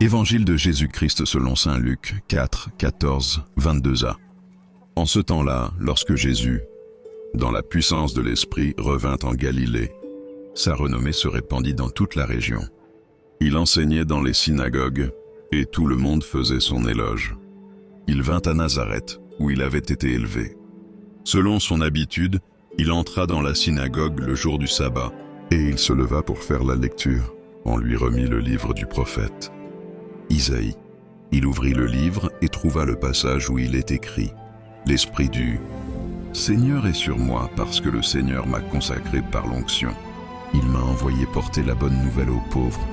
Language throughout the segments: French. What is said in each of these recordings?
Évangile de Jésus-Christ selon saint Luc 4, 14, 22a. En ce temps-là, lorsque Jésus, dans la puissance de l'Esprit, revint en Galilée, sa renommée se répandit dans toute la région. Il enseignait dans les synagogues, et tout le monde faisait son éloge. Il vint à Nazareth, où il avait été élevé. Selon son habitude, il entra dans la synagogue le jour du sabbat, et il se leva pour faire la lecture. On lui remit le livre du prophète Isaïe. Il ouvrit le livre et trouva le passage où il est écrit « L'Esprit du Seigneur est sur moi parce que le Seigneur m'a consacré par l'onction. Il m'a envoyé porter la bonne nouvelle aux pauvres,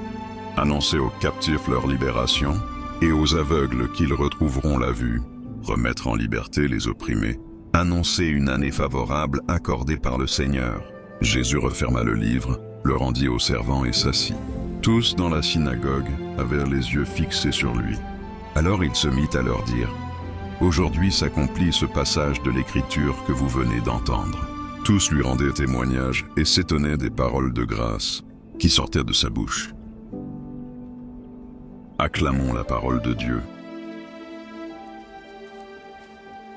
annoncer aux captifs leur libération et aux aveugles qu'ils retrouveront la vue, remettre en liberté les opprimés, annoncer une année favorable accordée par le Seigneur. » Jésus referma le livre, le rendit aux servants et s'assit. Tous dans la synagogue avaient les yeux fixés sur lui. Alors il se mit à leur dire « Aujourd'hui s'accomplit ce passage de l'Écriture que vous venez d'entendre. » Tous lui rendaient témoignage et s'étonnaient des paroles de grâce qui sortaient de sa bouche. Acclamons la parole de Dieu.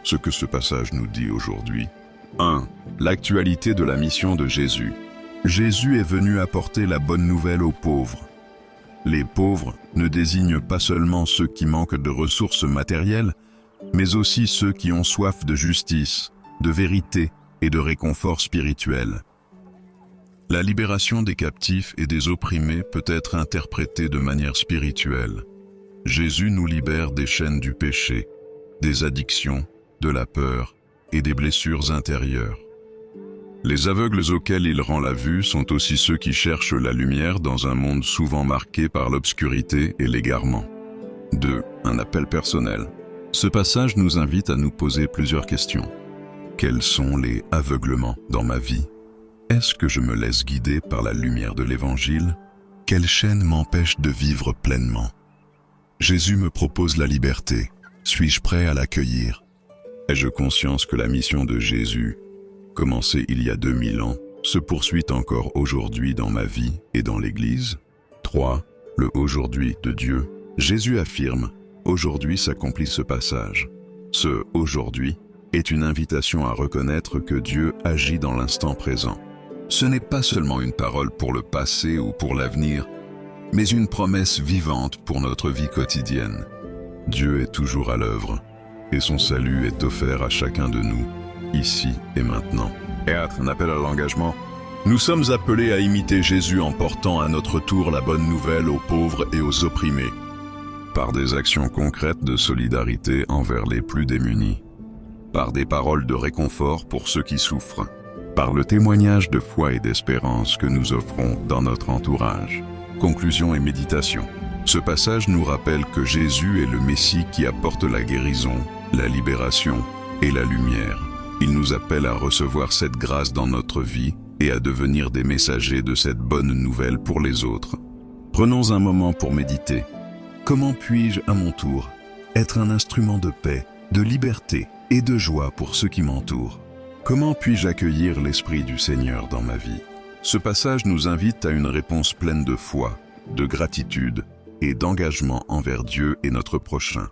Ce que ce passage nous dit aujourd'hui. 1. L'actualité de la mission de Jésus. Jésus est venu apporter la bonne nouvelle aux pauvres. Les pauvres ne désignent pas seulement ceux qui manquent de ressources matérielles, mais aussi ceux qui ont soif de justice, de vérité et de réconfort spirituel. La libération des captifs et des opprimés peut être interprétée de manière spirituelle. Jésus nous libère des chaînes du péché, des addictions, de la peur et des blessures intérieures. Les aveugles auxquels il rend la vue sont aussi ceux qui cherchent la lumière dans un monde souvent marqué par l'obscurité et l'égarement. 2. Un appel personnel. Ce passage nous invite à nous poser plusieurs questions. Quels sont les aveuglements dans ma vie? Est-ce que je me laisse guider par la lumière de l'Évangile? Quelle chaîne m'empêche de vivre pleinement? Jésus me propose la liberté. Suis-je prêt à l'accueillir? Ai-je conscience que la mission de Jésus, commencée il y a 2000 ans, se poursuit encore aujourd'hui dans ma vie et dans l'Église? 3. Le aujourd'hui de Dieu. Jésus affirme « Aujourd'hui s'accomplit ce passage ». Ce « aujourd'hui » est une invitation à reconnaître que Dieu agit dans l'instant présent. Ce n'est pas seulement une parole pour le passé ou pour l'avenir, mais une promesse vivante pour notre vie quotidienne. Dieu est toujours à l'œuvre, et son salut est offert à chacun de nous, ici et maintenant. Et un appel à l'engagement. Nous sommes appelés à imiter Jésus en portant à notre tour la bonne nouvelle aux pauvres et aux opprimés, par des actions concrètes de solidarité envers les plus démunis, par des paroles de réconfort pour ceux qui souffrent, par le témoignage de foi et d'espérance que nous offrons dans notre entourage. Conclusion et méditation. Ce passage nous rappelle que Jésus est le Messie qui apporte la guérison, la libération et la lumière. Il nous appelle à recevoir cette grâce dans notre vie et à devenir des messagers de cette bonne nouvelle pour les autres. Prenons un moment pour méditer. Comment puis-je, à mon tour, être un instrument de paix, de liberté et de joie pour ceux qui m'entourent? Comment puis-je accueillir l'Esprit du Seigneur dans ma vie? Ce passage nous invite à une réponse pleine de foi, de gratitude et d'engagement envers Dieu et notre prochain.